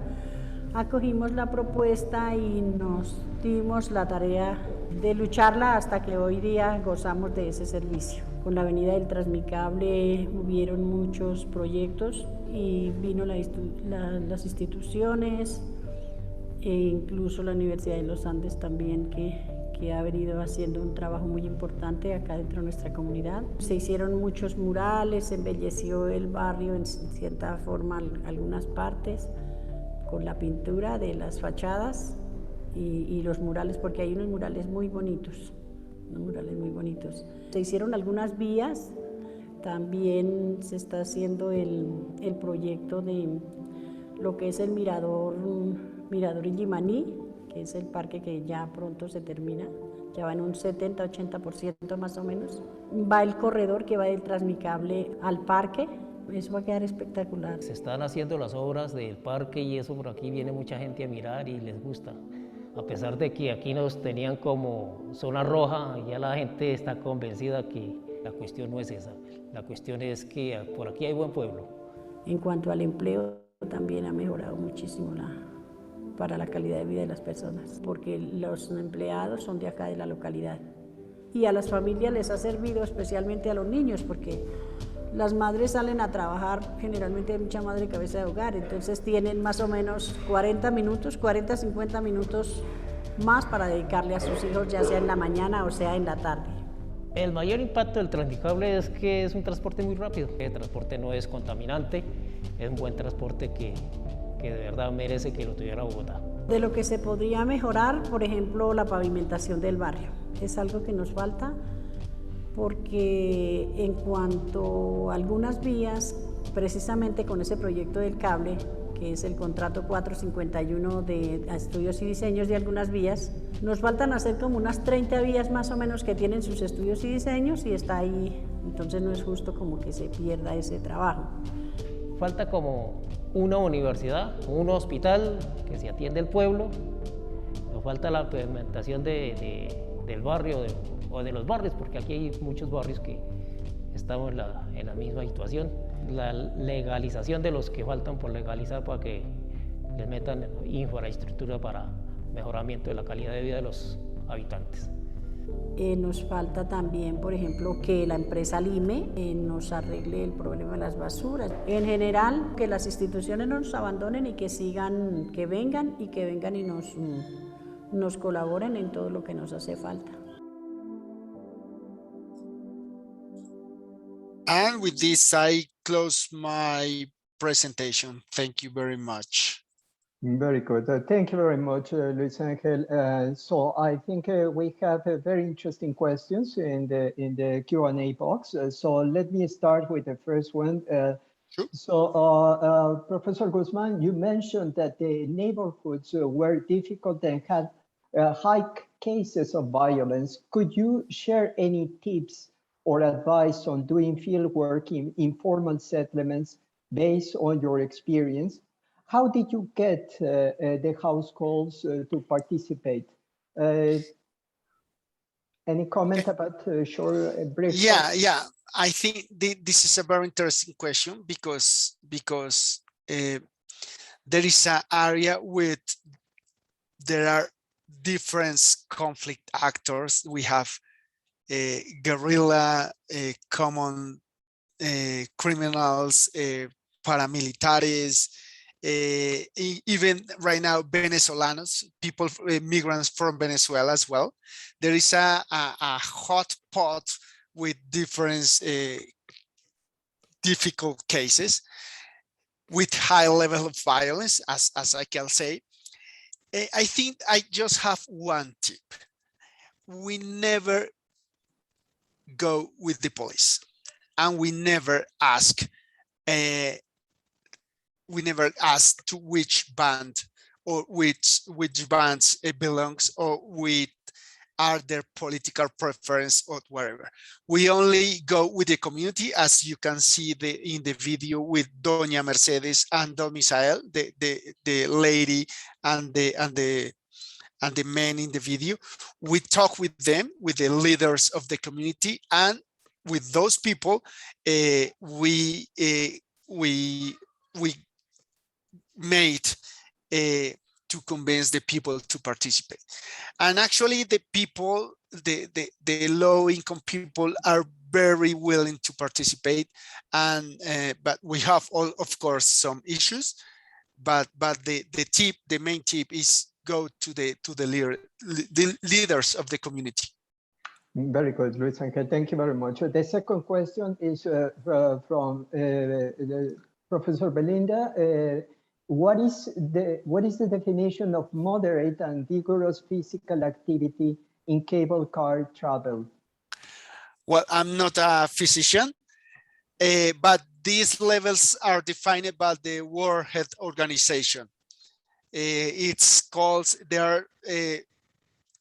acogimos la propuesta y nos dimos la tarea de lucharla hasta que hoy día gozamos de ese servicio. Con la venida del TransMiCable hubieron muchos proyectos y vino las instituciones e incluso la Universidad de los Andes también que que ha venido haciendo un trabajo muy importante acá dentro de nuestra comunidad. Se hicieron muchos murales, se embelleció el barrio en cierta forma algunas partes con la pintura de las fachadas y los murales, porque hay unos murales muy bonitos, Se hicieron algunas vías, también se está haciendo el proyecto de lo que es el mirador Illimaní, que es el parque que ya pronto se termina, ya va en un 70-80% más o menos. Va el corredor que va del TransMiCable al parque, eso va a quedar espectacular. Se están haciendo las obras del parque y eso por aquí viene mucha gente a mirar y les gusta. A pesar de que aquí nos tenían como zona roja, ya la gente está convencida que la cuestión no es esa. La cuestión es que por aquí hay buen pueblo. En cuanto al empleo, también ha mejorado muchísimo para la calidad de vida de las personas, porque los empleados son de acá de la localidad. Y a las familias les ha servido, especialmente a los niños, porque las madres salen a trabajar, generalmente hay mucha madre cabeza de hogar, entonces tienen más o menos 50 minutos más para dedicarle a sus hijos, ya sea en la mañana o sea en la tarde. El mayor impacto del TransMiCable es que es un transporte muy rápido. El transporte no es contaminante, es un buen transporte que de verdad merece que lo tuviera Bogotá. De lo que se podría mejorar, por ejemplo, la pavimentación del barrio. Es algo que nos falta porque en cuanto a algunas vías, precisamente con ese proyecto del cable, que es el contrato 451 de estudios y diseños de algunas vías, nos faltan hacer como unas 30 vías más o menos que tienen sus estudios y diseños y está ahí, entonces no es justo como que se pierda ese trabajo. Falta como una universidad, un hospital que se atiende el pueblo, nos falta la implementación del barrio o de los barrios, porque aquí hay muchos barrios que estamos en la misma situación. La legalización de los que faltan por legalizar para que les metan infraestructura para mejoramiento de la calidad de vida de los habitantes. Nos falta también, por ejemplo, que la empresa Lime nos arregle el problema de las basuras. En general, que las instituciones no nos abandonen y que sigan, que vengan y nos colaboren en todo lo que nos hace falta. And with this, I close my presentation. Thank you very much. Very good. Thank you very much, Luis Angel. So I think we have very interesting questions in the Q&A box. So let me start with the first one. Sure. So Professor Guzman, you mentioned that the neighborhoods were difficult and had high cases of violence. Could you share any tips or advice on doing field work in informal settlements based on your experience? How did you get the households to participate? Any comment about brief? Yeah. I think this is a very interesting question because there is an area with there are different conflict actors. We have guerrilla, common criminals, paramilitaries, even right now Venezolanos, people, migrants from Venezuela as well. There is a hot pot with different difficult cases with high level of violence, as I can say. I think I just have one tip. We never go with the police, and we never ask to which band or which bands it belongs or with are their political preference or whatever. We only go with the community, as you can see in the video with Doña Mercedes and Don Misael, the lady and the men in the video. We talk with them, with the leaders of the community, and with those people, we made to convince the people to participate. And actually the people, the low income people are very willing to participate. And but we have all, of course, some issues, but the main tip is go to the leaders of the community. Very good, Luis Angel. Thank you very much. The second question is from Professor Belinda. What is the definition of moderate and vigorous physical activity in cable car travel? Well, I'm not a physician, but these levels are defined by the World Health Organization. There are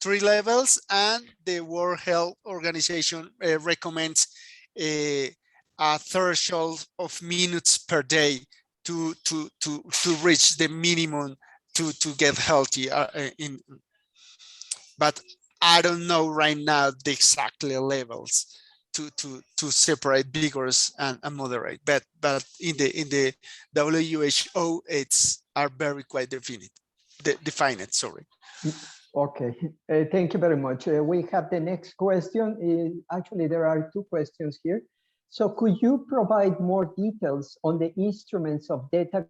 3 levels, and the World Health Organization recommends a threshold of minutes per day to reach the minimum to get healthy. But I don't know right now the exact levels to separate vigorous and moderate. But in the WHO, are very quite defined. Sorry. Okay, thank you very much. We have the next question. Actually, there are 2 questions here. So could you provide more details on the instruments of data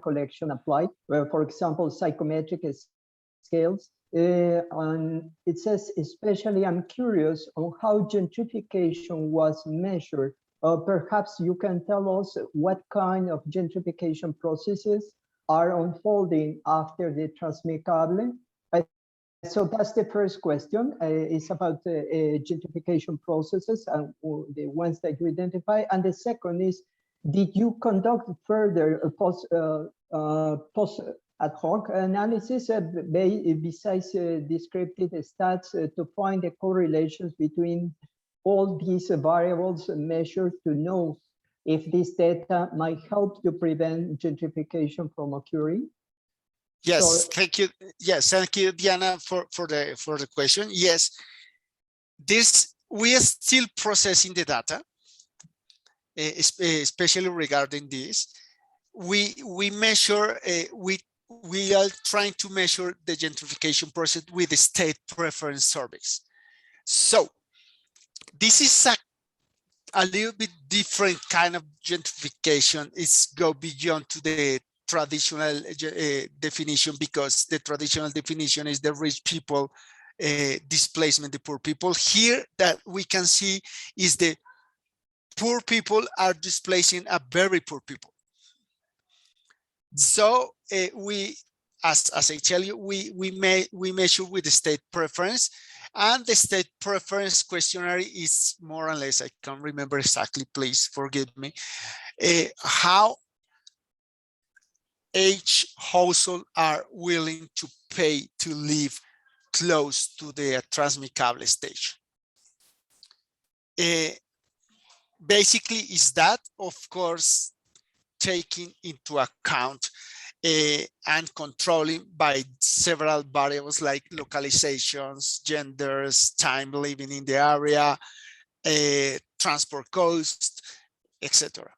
collection applied, for example, psychometric scales? And it says, especially I'm curious on how gentrification was measured. Perhaps you can tell us what kind of gentrification processes are unfolding after the TransMiCable. So that's the first question. It's about gentrification processes and the ones that you identify. And the second is, did you conduct further post ad hoc analysis besides descriptive stats to find the correlations between all these variables measured to know if this data might help to prevent gentrification from occurring? Yes, So, thank you. Yes, thank you, Diana, for the question. Yes, we are still processing the data, especially regarding this. We measure we are trying to measure the gentrification process with the state preference surveys. So this is a little bit different kind of gentrification. It's go beyond to the traditional definition, because the traditional definition is the rich people displacement the poor people. Here that we can see is the poor people are displacing a very poor people. So we, as I tell you, we measure with the state preference, and the state preference questionnaire is more or less, I can't remember exactly, please forgive me, how each household are willing to pay to live close to the TransMiCable station. Basically is that, of course, taking into account and controlling by several variables like localizations, genders, time living in the area, transport cost, etc.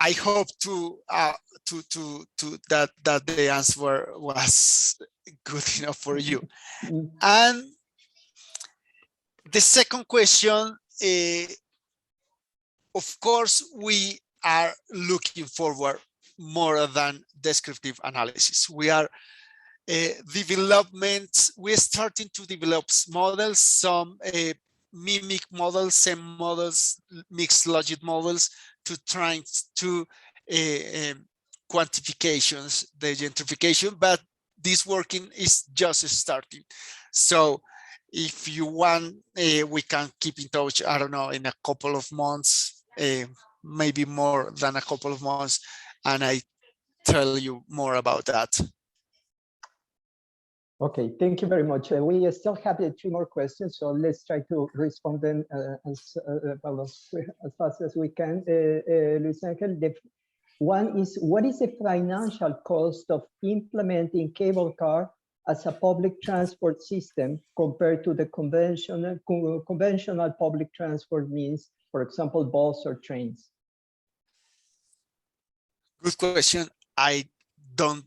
I hope that the answer was good enough for you. And the second question, of course, we are looking forward more than descriptive analysis. We are we're starting to develop models, some mimic models, SEM models, mixed logic models, to try to quantifications the gentrification, but this working is just starting. So if you want, we can keep in touch, I don't know, in a couple of months, maybe more than a couple of months, and I tell you more about that. Okay, thank you very much. We still have 3 more questions, so let's try to respond them as fast as we can. Luis Angel, one is, what is the financial cost of implementing cable car as a public transport system compared to the conventional public transport means, for example, bus or trains? Good question. I don't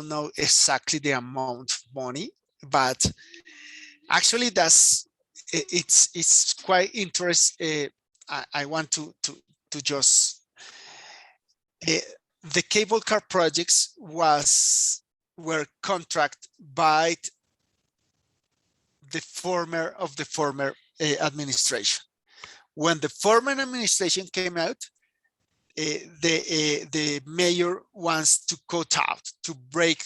know exactly the amount of money, but actually it's quite interesting. I want to just the cable car projects were contracted by the former administration. When the former administration came out, the mayor wants to cut out, to break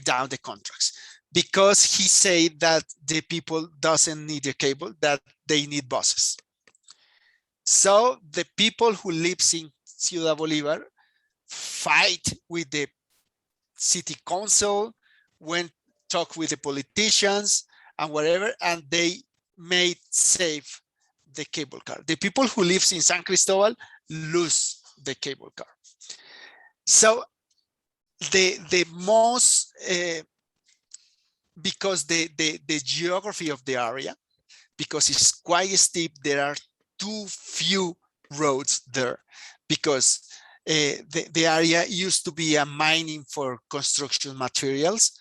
down the contracts, because he said that the people doesn't need a cable, that they need buses. So the people who lives in Ciudad Bolívar fight with the city council, went talk with the politicians and whatever, and they made safe the cable car. The people who lives in San Cristobal lose the cable car. So the most, because the geography of the area, because it's quite steep, there are too few roads there, because the area used to be a mining for construction materials.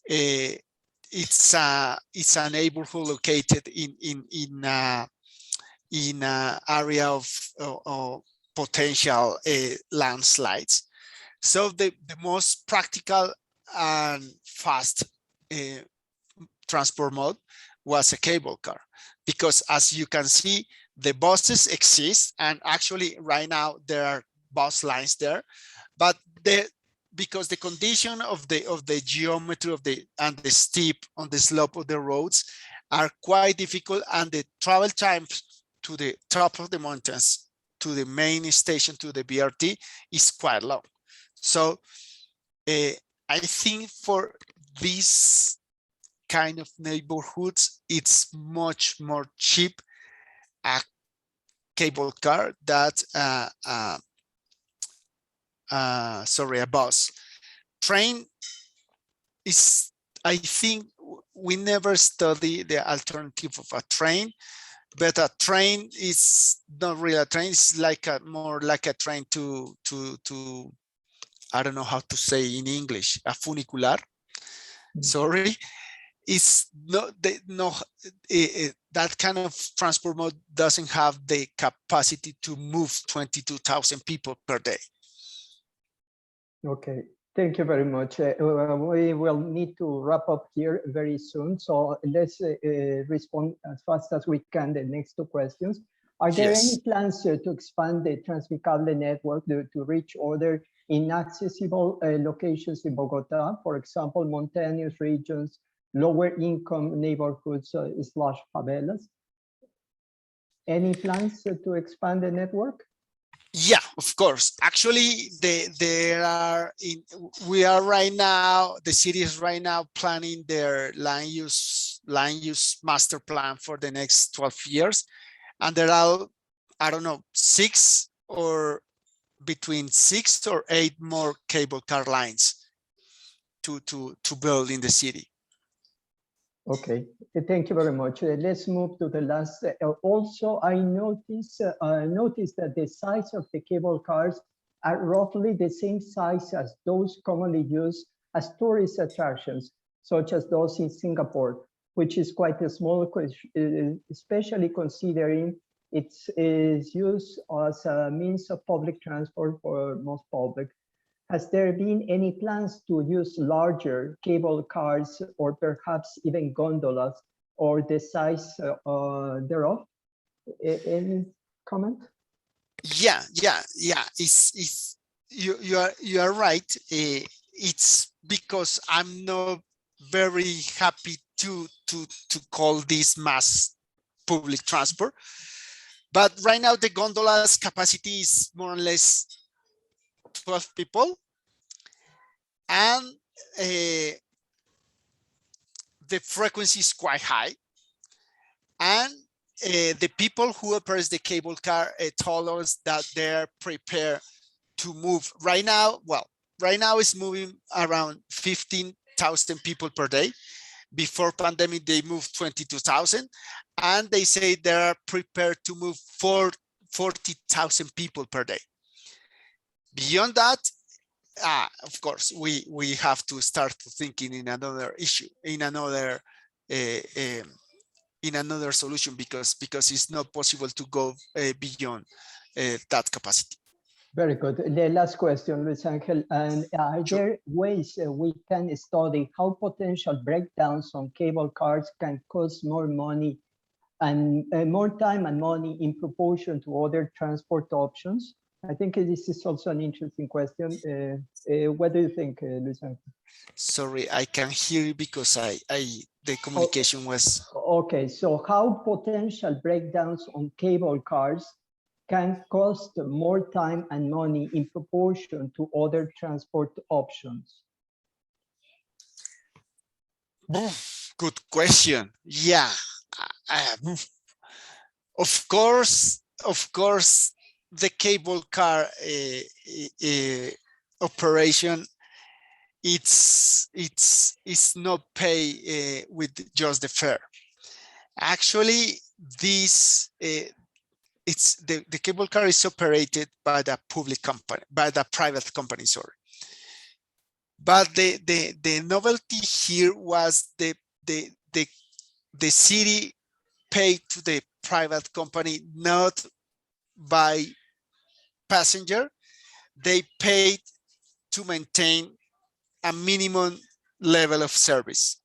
It's a neighborhood located in an area of potential landslides. So the most practical and fast transport mode was a cable car, because as you can see, the buses exist, and actually right now there are bus lines there, but because the condition of the geometry and the steep on the slope of the roads are quite difficult, and the travel time to the top of the mountains to the main station, to the BRT, is quite long. So I think for these kind of neighborhoods, it's much more cheap a cable car that a bus. Train is, I think we never study the alternative of a train, but a train is not really a train. It's like more like a train to I don't know how to say in English, a funicular. Sorry, it's not that kind of transport mode doesn't have the capacity to move 22,000 people per day. Okay, thank you very much. We will need to wrap up here very soon, so let's respond as fast as we can the next two questions. Are there any plans to expand the TransMiCable network to reach other inaccessible locations in Bogota, for example, mountainous regions, lower income neighborhoods / favelas? Any plans to expand the network? Yeah, of course. Actually, we are right now, the city is right now planning their land use master plan for the next 12 years. And there are, I don't know, between 6 or 8 more cable car lines to build in the city. Okay, thank you very much. Let's move to the last. Also, I noticed that the size of the cable cars are roughly the same size as those commonly used as tourist attractions, such as those in Singapore, which is quite a small, especially considering its use as a means of public transport for most public. Has there been any plans to use larger cable cars or perhaps even gondolas, or the size thereof? Any comment? Yeah. You are right. It's because I'm not very happy to call this mass public transport. But right now the gondola's capacity is more or less 12 people, and the frequency is quite high, and the people who operate the cable car told us that they're prepared to move right now. Well, right now it's moving around 15,000 people per day. Before pandemic, they moved 22,000, and they say they're prepared to move 40,000 people per day. Beyond that, of course, we have to start thinking in another issue, in another solution, because it's not possible to go beyond that capacity. Very good. The last question, Luis Angel. And are Sure. there ways we can study how potential breakdowns on cable cars can cost more money and more time and money in proportion to other transport options? I think this is also an interesting question. What do you think, Luis Angel? Sorry, I can't hear you because the communication was. Okay, so how potential breakdowns on cable cars can cost more time and money in proportion to other transport options? Good question. Yeah. Of course, the cable car operation, it's not pay with just the fare. Actually, this it's the cable car is operated by the public company, by the private company, sorry. But the novelty here was the city paid to the private company, not by passenger. They paid to maintain a minimum level of service.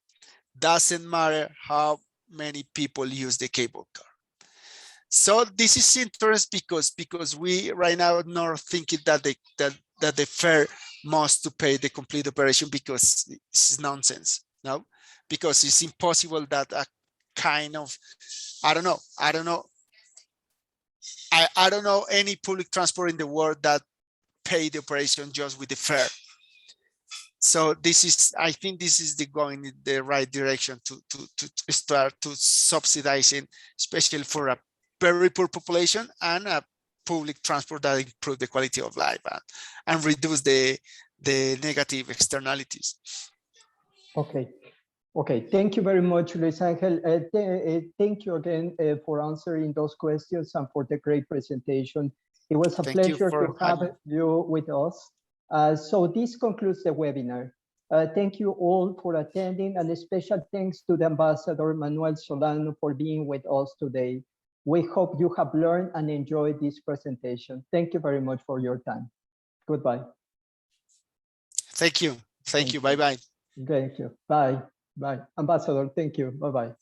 Doesn't matter how many people use the cable car. So this is interesting because we right now are not thinking that the fare must to pay the complete operation, because this is nonsense. No, because it's impossible that a kind of, I don't know any public transport in the world that pay the operation just with the fare. So I think this is going in the right direction to start to subsidizing, especially for a very poor population, and a public transport that improve the quality of life and reduce the negative externalities. Okay. Okay, thank you very much, Luis Angel. Thank you again for answering those questions and for the great presentation. It was a pleasure to have you with us. So this concludes the webinar. Thank you all for attending, and a special thanks to the Ambassador Manuel Solano for being with us today. We hope you have learned and enjoyed this presentation. Thank you very much for your time. Goodbye. Thank you. Thank you. Bye-bye. Thank you. Bye. Bye. Ambassador, thank you. Bye-bye.